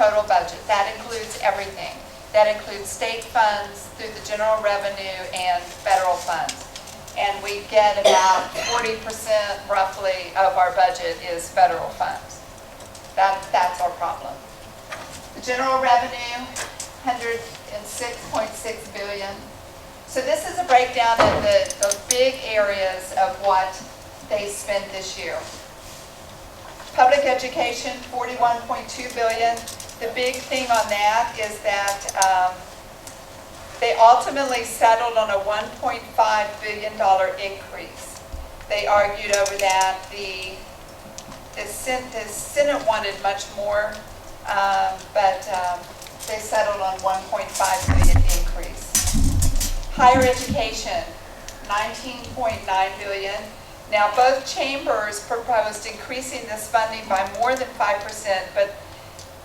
total budget. That includes everything. That includes state funds through the general revenue and federal funds. And we get about 40% roughly of our budget is federal funds. That's our problem. The general revenue, 106.6 billion. So this is a breakdown of the big areas of what they spent this year. Public education, 41.2 billion. The big thing on that is that they ultimately settled on a $1.5 billion increase. They argued over that. The Senate wanted much more, but they settled on $1.5 billion increase. Higher education, 19.9 billion. Now, both chambers proposed increasing this funding by more than 5%, but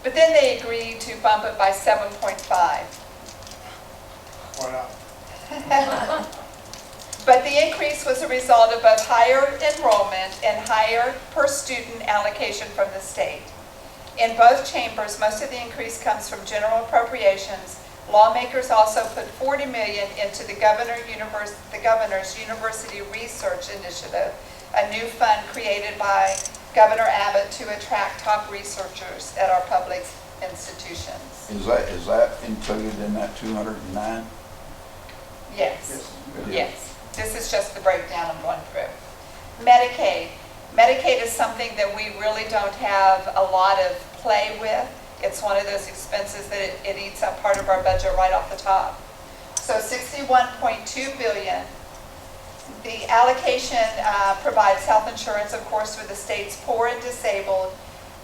then they agreed to bump it by 7.5. Why not? But the increase was a result of both higher enrollment and higher per student allocation from the state. In both chambers, most of the increase comes from general appropriations. Lawmakers also put $40 million into the governor's University Research Initiative, a new fund created by Governor Abbott to attract top researchers at our public institutions. Is that included in that 209? Yes. It is. Yes. This is just the breakdown I'm going through. Medicaid. Medicaid is something that we really don't have a lot of play with. It's one of those expenses that it eats up part of our budget right off the top. So 61.2 billion. The allocation provides health insurance, of course, for the state's poor and disabled,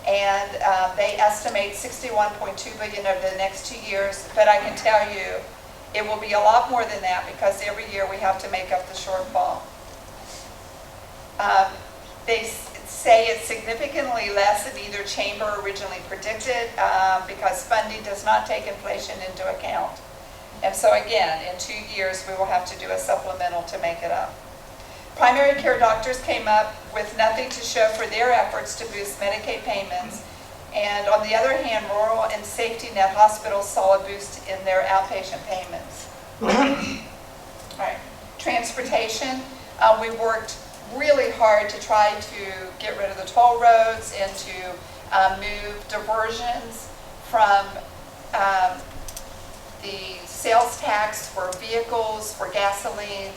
and they estimate 61.2 billion over the next 2 years. But I can tell you, it will be a lot more than that because every year we have to make up the shortfall. They say it's significantly less than either chamber originally predicted because funding does not take inflation into account. And so again, in 2 years, we will have to do a supplemental to make it up. Primary care doctors came up with nothing to show for their efforts to boost Medicaid payments. And on the other hand, rural and safety net hospitals saw a boost in their outpatient payments. All right. Transportation, we worked really hard to try to get rid of the toll roads and to move diversions from the sales tax for vehicles, for gasoline,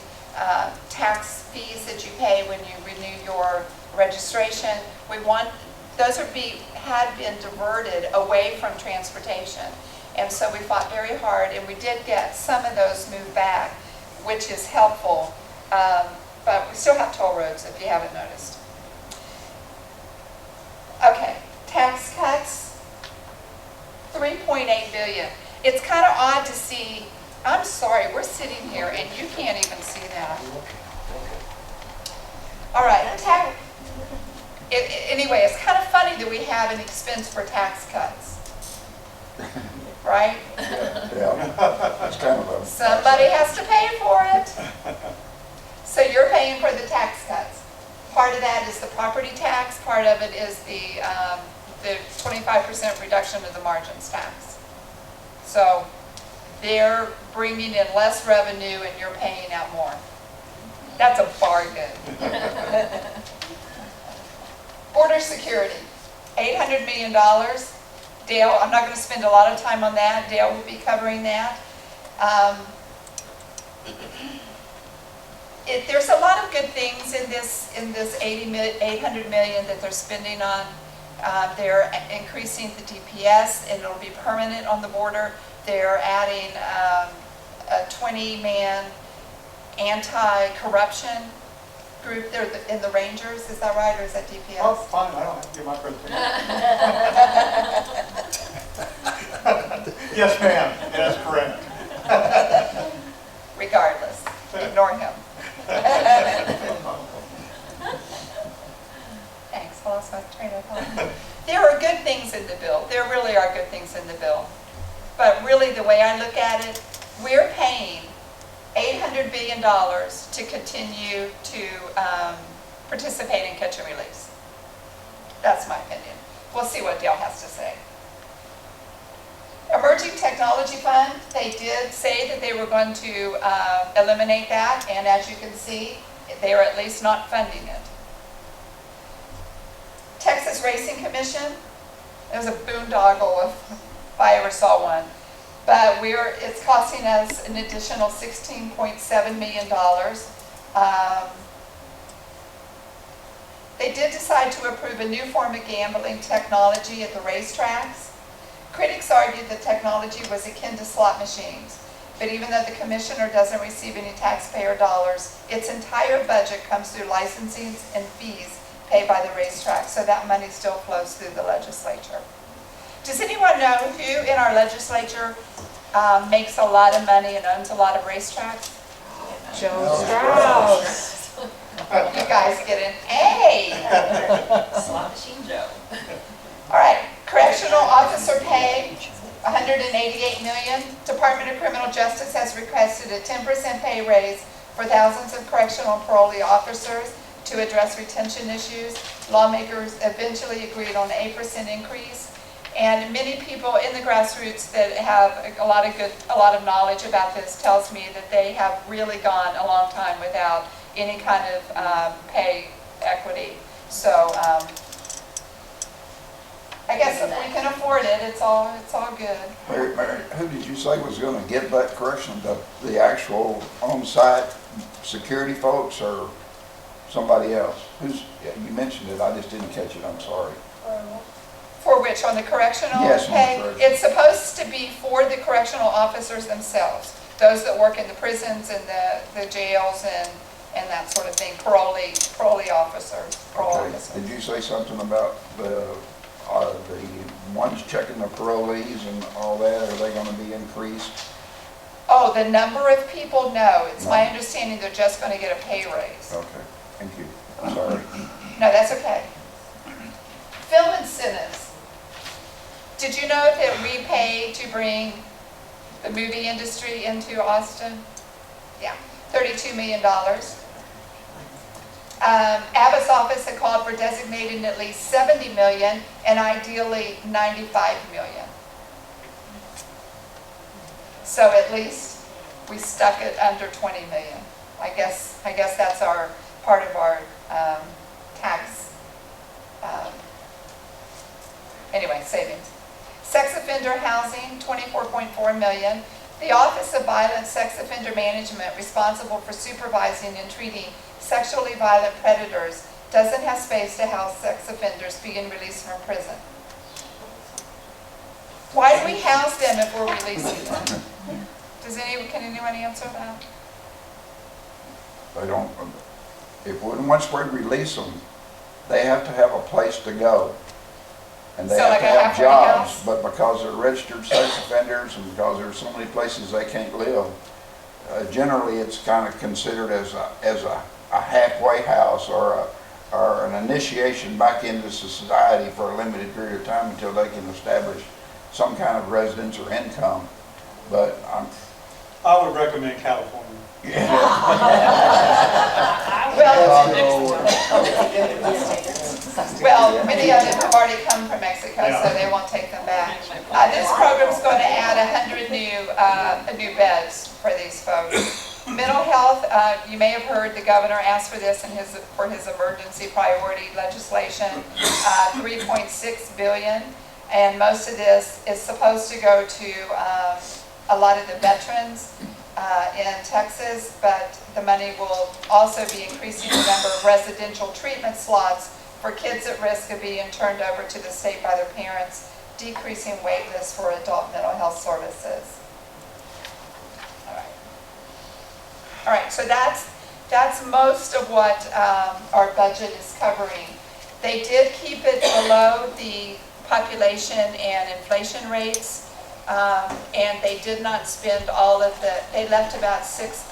tax fees that you pay when you renew your registration. We want those had been diverted away from transportation, and so we fought very hard, and we did get some of those moved back, which is helpful. But we still have toll roads, if you haven't noticed. Okay, tax cuts, 3.8 billion. It's kind of odd to see. I'm sorry, we're sitting here and you can't even see that. All right, anyway, it's kind of funny that we have an expense for tax cuts, right? Yeah, it's kind of a... Somebody has to pay for it. So you're paying for the tax cuts. Part of that is the property tax. Part of it is the 25% reduction of the margins tax. So they're bringing in less revenue and you're paying out more. That's a bargain. Border security, $800 million. Dale, I'm not going to spend a lot of time on that. Dale will be covering that. There's a lot of good things in this 800 million that they're spending on. They're increasing the DPS and it'll be permanent on the border. They're adding a 20-man anti-corruption group there in the Rangers. Is that right, or is that DPS? Oh, fine. I don't have to do my presentation. Yes, ma'am. That's correct. Regardless, ignore him. Thanks. I lost my train of thought. There are good things in the bill. There really are good things in the bill. But really, the way I look at it, we're paying $800 billion to continue to participate in catch and release. That's my opinion. We'll see what Dale has to say. Emerging Technology Fund, they did say that they were going to eliminate that, and as you can see, they are at least not funding it. Texas Racing Commission, it was a boondoggle if I ever saw one. But it's costing us an additional $16.7 million. They did decide to approve a new form of gambling technology at the racetracks. Critics argued the technology was akin to slot machines, but even though the commissioner doesn't receive any taxpayer dollars, its entire budget comes through licensing and fees paid by the racetrack, so that money still flows through the legislature. Does anyone know who in our legislature makes a lot of money and owns a lot of racetracks? Joe Strauss. You guys get an A. Slot machine Joe. All right, correctional officer pay, $188 million. Department of Criminal Justice has requested a 10% pay raise for thousands of correctional and parolee officers to address retention issues. Lawmakers eventually agreed on an 8% increase. And many people in the grassroots that have a lot of knowledge about this tells me that they have really gone a long time without any kind of pay equity. So I guess if we can afford it, it's all good. Mary, who did you say was gonna get that correction? The actual on-site security folks or somebody else? You mentioned it, I just didn't catch it, I'm sorry. For which, on the correctional Yes, on the pay? correctional. It's supposed to be for the correctional officers themselves, those that work in the prisons and the jails and that sort of thing, parolee officers, parole Okay. officers. Did you say something about the ones checking the parolees and all that? Are they gonna be increased? Oh, the number of people, no. It's my No. understanding they're just going to get a pay raise. Okay, thank you. Sorry. No, that's okay. Film incentives. Did you know that we pay to bring the movie industry into Austin? Yeah, $32 million. Abbott's office had called for designating at least $70 million and ideally $95 million. So at least we stuck it under $20 million. I guess that's our part of our tax. Anyway, savings. Sex offender housing, $24.4 million. The Office of Violent Sex Offender Management, responsible for supervising and treating sexually violent predators, doesn't have space to house sex offenders being released from prison. Why do we house them if we're releasing them? Can anyone answer that? They don't, once we release them, they have to have a place to go. And they So have like to a have halfway jobs, house? but because they're registered sex offenders and because there's so many places they can't live, generally it's kind of considered as a halfway house or an initiation back into society for a limited period of time until they can establish some kind of residence or income. But I would recommend California. Well, many of them have already come from Mexico, so they won't take them back. This program is going to add 100 new beds for these folks. Mental health, you may have heard the governor asked for this for his emergency priority legislation, $3.6 billion, and most of this is supposed to go to a lot of the veterans in Texas, but the money will also be increasing the number of residential treatment slots for kids at risk of being turned over to the state by their parents, decreasing wait lists for adult mental health services. All right, so that's most of what our budget is covering. They did keep it below the population and inflation rates. And they did not spend all of they left about $6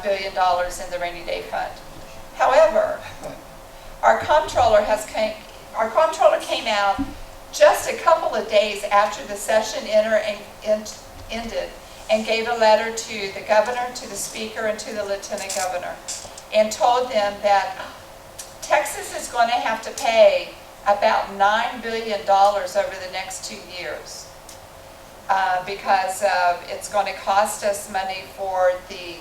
billion in the rainy day fund. However, our comptroller came out just a couple of days after the session ended and gave a letter to the governor, to the speaker, and to the lieutenant governor, and told them that Texas is going to have to pay about $9 billion over the next 2 years because it's going to cost us money for the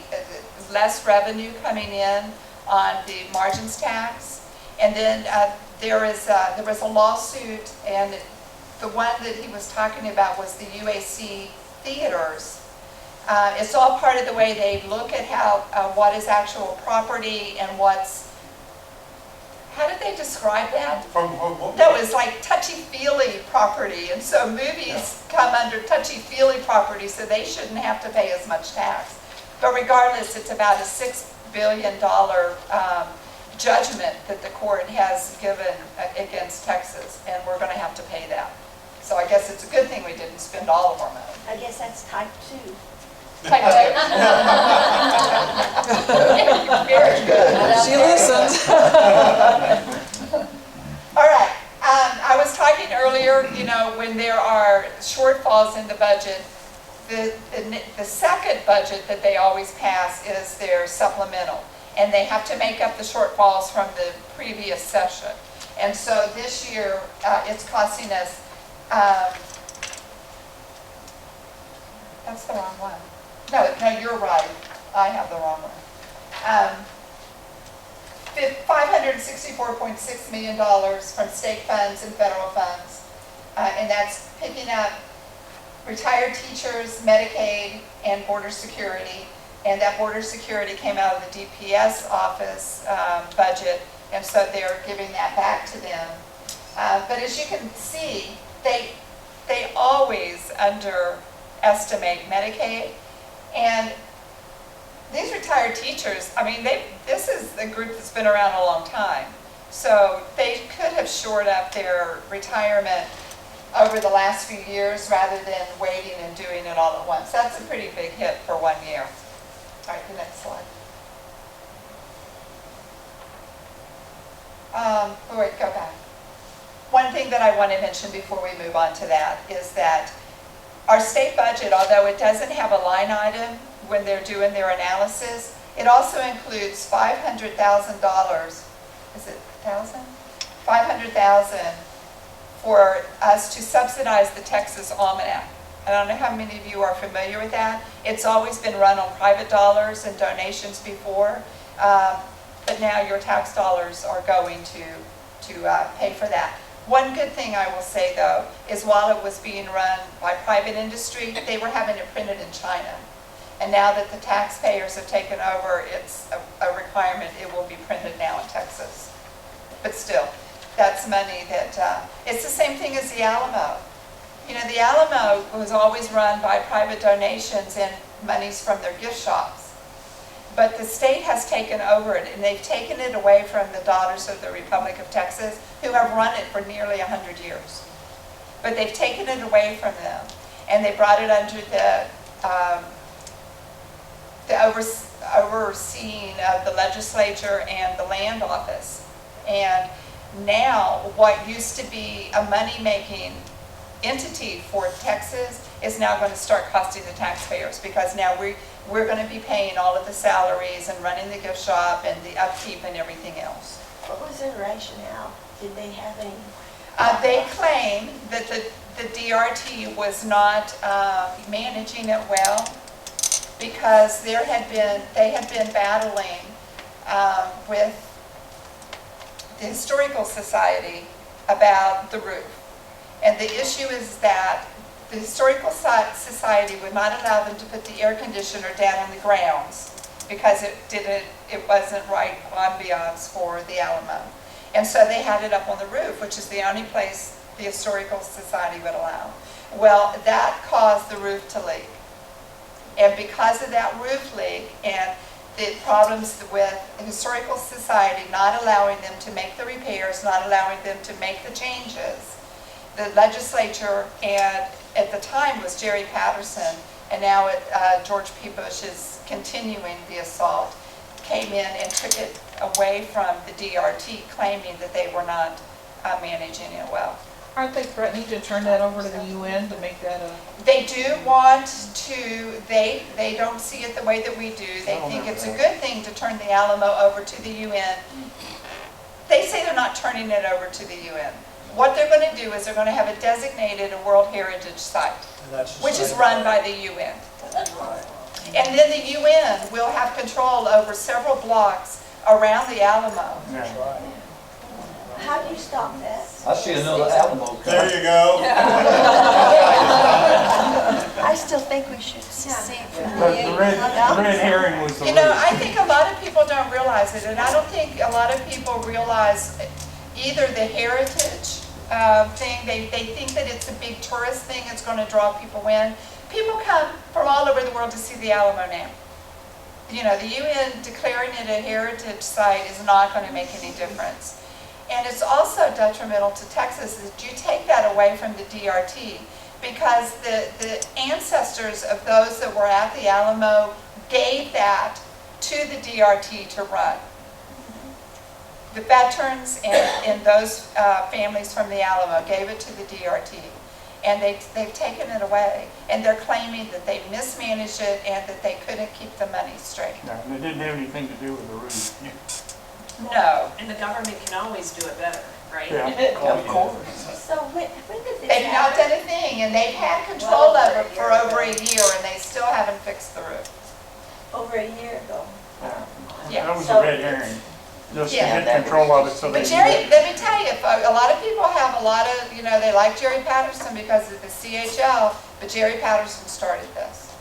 less revenue coming in on the margins tax. And then there was a lawsuit, and the one that he was talking about was the UAC theaters. It's all part of the way they look at how what is actual property and what's, how did they describe that? That was like touchy-feely property, and so movies come under touchy-feely property, so they shouldn't have to pay as much tax. But regardless, it's about a $6 billion judgment that the court has given against Texas, and we're going to have to pay that. So I guess it's a good thing we didn't spend all of our money. I guess that's type 2. Type 2. Very good. She listens. All right. I was talking earlier, you know, when there are shortfalls in the budget, the second budget that they always pass is their supplemental. And they have to make up the shortfalls from the previous session. And so this year, it's costing us, that's the wrong one. No, you're right. I have the wrong one. $564.6 million from state funds and federal funds. And that's picking up retired teachers, Medicaid, and border security. And that border security came out of the DPS office budget, and so they're giving that back to them. But as you can see, they always underestimate Medicaid. And these retired teachers, I mean, this is a group that's been around a long time. So they could have shored up their retirement over the last few years rather than waiting and doing it all at once. That's a pretty big hit for 1 year. All right, the next slide. Wait, go back. One thing that I want to mention before we move on to that is that our state budget, although it doesn't have a line item when they're doing their analysis, it also includes $500,000. Is it 1,000? $500,000 for us to subsidize the Texas Almanac. I don't know how many of you are familiar with that. It's always been run on private dollars and donations before, but now your tax dollars are going to pay for that. One good thing I will say, though, is while it was being run by private industry, they were having it printed in China. And now that the taxpayers have taken over, it's a requirement. It will be printed now in Texas. But still, that's money that, it's the same thing as the Alamo. You know, the Alamo was always run by private donations and monies from their gift shops. But the state has taken over it, and they've taken it away from the Daughters of the Republic of Texas, who have run it for nearly 100 years. But they've taken it away from them, and they brought it under the overseeing of the legislature and the land office. And now, what used to be a money-making entity for Texas is now going to start costing the taxpayers, because now we're going to be paying all of the salaries and running the gift shop and the upkeep and everything else. What was their rationale? Did they have any? They claim that the DRT was not managing it well, because they had been battling with the Historical Society about the roof. And the issue is that the Historical Society would not allow them to put the air conditioner down on the grounds because it wasn't right ambiance for the Alamo. And so they had it up on the roof, which is the only place the Historical Society would allow. Well, that caused the roof to leak. And because of that roof leak and the problems with the Historical Society not allowing them to make the repairs, not allowing them to make the changes, the legislature, and at the time was Jerry Patterson, and now George P. Bush is continuing the assault, came in and took it away from the DRT, claiming that they were not managing it well. Aren't they threatening to turn that over to the UN to make that a... They do want to, they don't see it the way that we do. They think it's a good thing to turn the Alamo over to the UN. They say they're not turning it over to the UN. what they're going to do is they're going to have a designated World Heritage Site, And that's the which is same. run by the UN. And then the UN will have control over several blocks around the Alamo. That's right. How do you stop that? I see another Alamo There coming. you go. I still think we should see it from The the red herring was the You know, root. I think a lot of people don't realize it, and I don't think a lot of people realize either the heritage thing, they think that it's a big tourist thing, it's going to draw people in. People come from all over the world to see the Alamo now. You know, the UN declaring it a heritage site is not going to make any difference. And it's also detrimental to Texas that you take that away from the DRT, because the ancestors of those that were at the Alamo gave that to the DRT to run. The veterans and those families from the Alamo gave it to the DRT. And they've taken it away. And they're claiming that they mismanaged it and that they couldn't keep the money straight. No, and it didn't have anything to do with the root. No. And the government can always do it better, right? Yeah. Of course. So when did this They've not happen? done a thing, and they've had control of it for over a year, and they still haven't fixed the roof. Over a year ago. Yeah. That was So a red herring. Just to Yeah. get control of it so they But can Jerry, let me tell you, a lot of people have a lot of, you know, they like Jerry Patterson because of the CHL, but Jerry Patterson started this.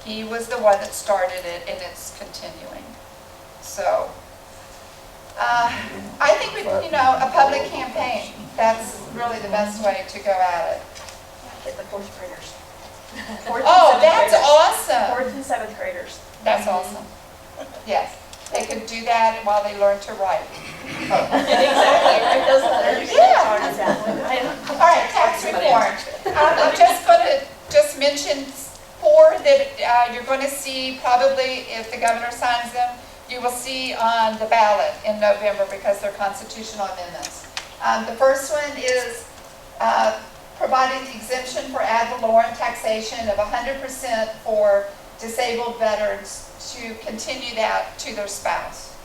He was the one that started it, and it's continuing. So, I think we, you know, a public campaign, that's really the best way to go at it. Get the fourth graders. Oh, that's awesome. Fourth and seventh graders. That's awesome. Yes, they could do that while they learn to write. Exactly, write those letters. Yeah. All right, tax reform. I'm just going to just mention four that you're going to see probably if the governor signs them. You will see on the ballot in November because they're constitutional amendments. The first one is providing the exemption for ad valorem taxation of 100% for disabled veterans to continue that to their spouse.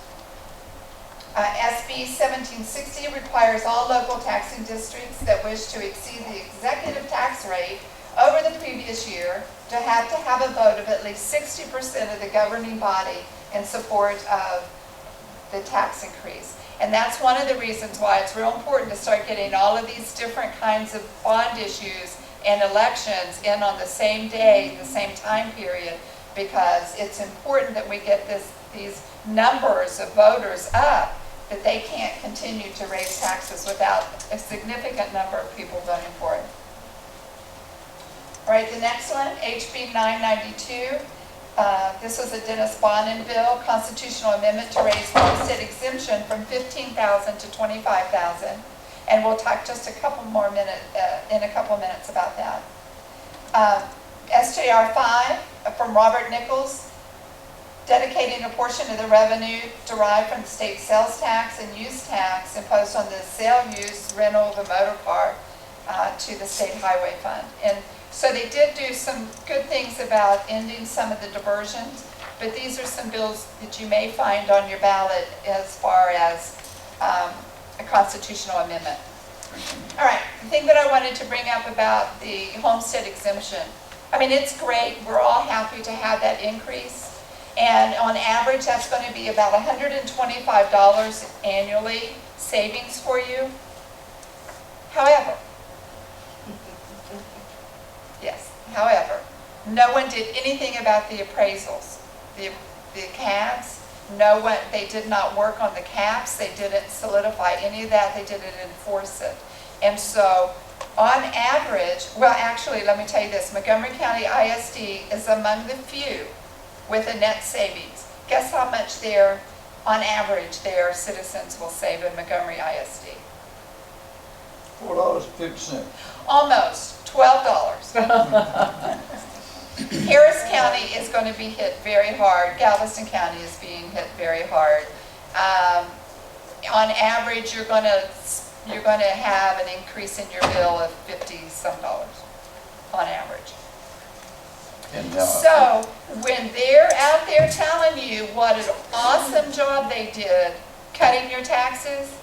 SB 1760 requires all local taxing districts that wish to exceed the executive tax rate over the previous year to have a vote of at least 60% of the governing body in support of the tax increase. And that's one of the reasons why it's real important to start getting all of these different kinds of bond issues and elections in on the same day, the same time period, because it's important that we get these numbers of voters up, that they can't continue to raise taxes without a significant number of people voting for it. All right, the next one, HB 992. This was a Dennis Bonin bill, constitutional amendment to raise homestead exemption from $15,000 to $25,000. And we'll talk just a couple more minutes, in a couple minutes about that. SJR 5 from Robert Nichols, dedicating a portion of the revenue derived from the state sales tax and use tax imposed on the sale, use, rental of a motor car to the state highway fund. And so they did do some good things about ending some of the diversions, but these are some bills that you may find on your ballot as far as a constitutional amendment. All right, the thing that I wanted to bring up about the homestead exemption, I mean, it's great. We're all happy to have that increase. And on average, that's going to be about $125 annually savings for you. However, however, no one did anything about the appraisals, the caps. No one, they did not work on the caps. They didn't solidify any of that. They didn't enforce it. And so, on average, well, actually, let me tell you this. Montgomery County ISD is among the few with a net savings. Guess how much on average, their citizens will save in Montgomery ISD? $4.50. Almost $12. Harris County is going to be hit very hard. Galveston County is being hit very hard. On average, you're going to have an increase in your bill of $50-some on average. And, So when they're out there telling you what an awesome job they did cutting your taxes,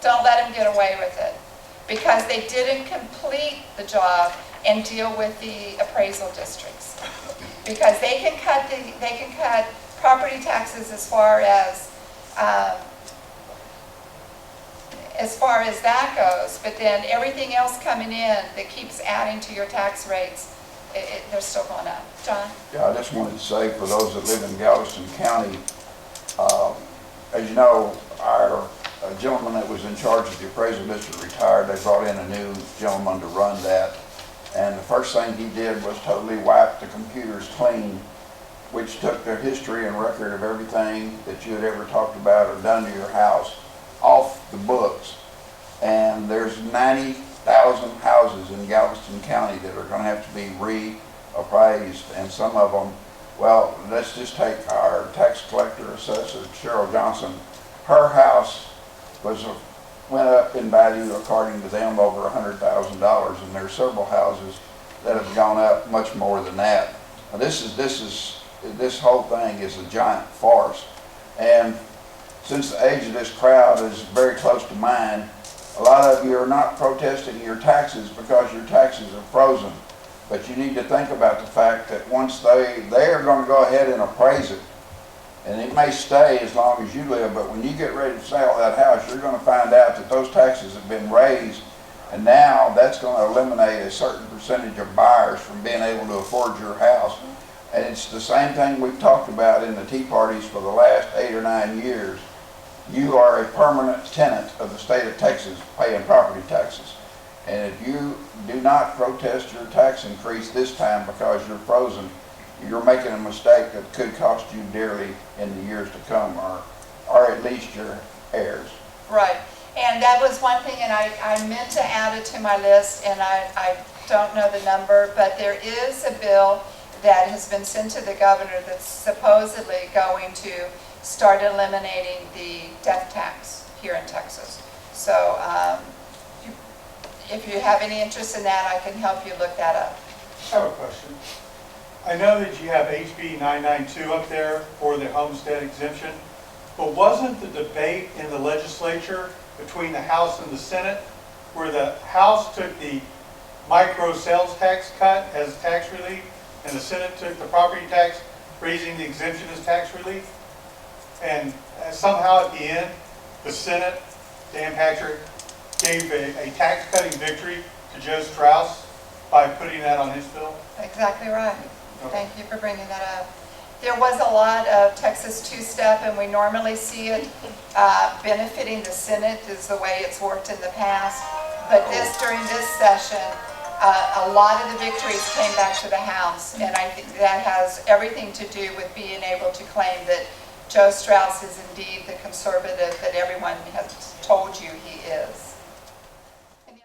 don't let them get away with it. because they didn't complete the job and deal with the appraisal districts. Because they can cut property taxes as far as that goes, but then everything else coming in that keeps adding to your tax rates, they're still going up. John? Yeah, I just wanted to say, for those that live in Galveston County, as you know, our gentleman that was in charge of the appraisal district retired. They brought in a new gentleman to run that. And the first thing he did was totally wipe the computers clean, which took their history and record of everything that you had ever talked about or done to your house off the books. And there's 90,000 houses in Galveston County that are going to have to be reappraised, and some of them, well, let's just take our tax collector assessor, Cheryl Johnson. Her house went up in value, according to them, over $100,000, and there's several houses that have gone up much more than that. Now, this whole thing is a giant farce, and since the age of this crowd is very close to mine, a lot of you are not protesting your taxes because your taxes are frozen. But you need to think about the fact that once they are going to go ahead and appraise it, and it may stay as long as you live, but when you get ready to sell that house, you're going to find out that those taxes have been raised, and now that's going to eliminate a certain percentage of buyers from being able to afford your house. And it's the same thing we've talked about in the tea parties for the last 8 or 9 years. You are a permanent tenant of the state of Texas paying property taxes. And if you do not protest your tax increase this time because you're frozen, you're making a mistake that could cost you dearly in the years to come, or at least your heirs. Right. And that was one thing, and I meant to add it to my list, and I don't know the number, but there is a bill that has been sent to the governor that's supposedly going to start eliminating the death tax here in Texas. So if you have any interest in that, I can help you look that up. I have a question. I know that you have HB 992 up there for the homestead exemption, but wasn't the debate in the legislature between the House and the Senate where the House took the micro sales tax cut as tax relief and the Senate took the property tax, raising the exemption as tax relief? And somehow at the end, the Senate, Dan Patrick, gave a tax-cutting victory to Joe Strauss by putting that on his bill? Exactly right. Okay. Thank you for bringing that up. There was a lot of Texas two-step, and we normally see it benefiting the Senate is the way it's worked in the past. But during this session, a lot of the victories came back to the House, and I think that has everything to do with being able to claim that Joe Strauss is indeed the conservative that everyone has told you he is.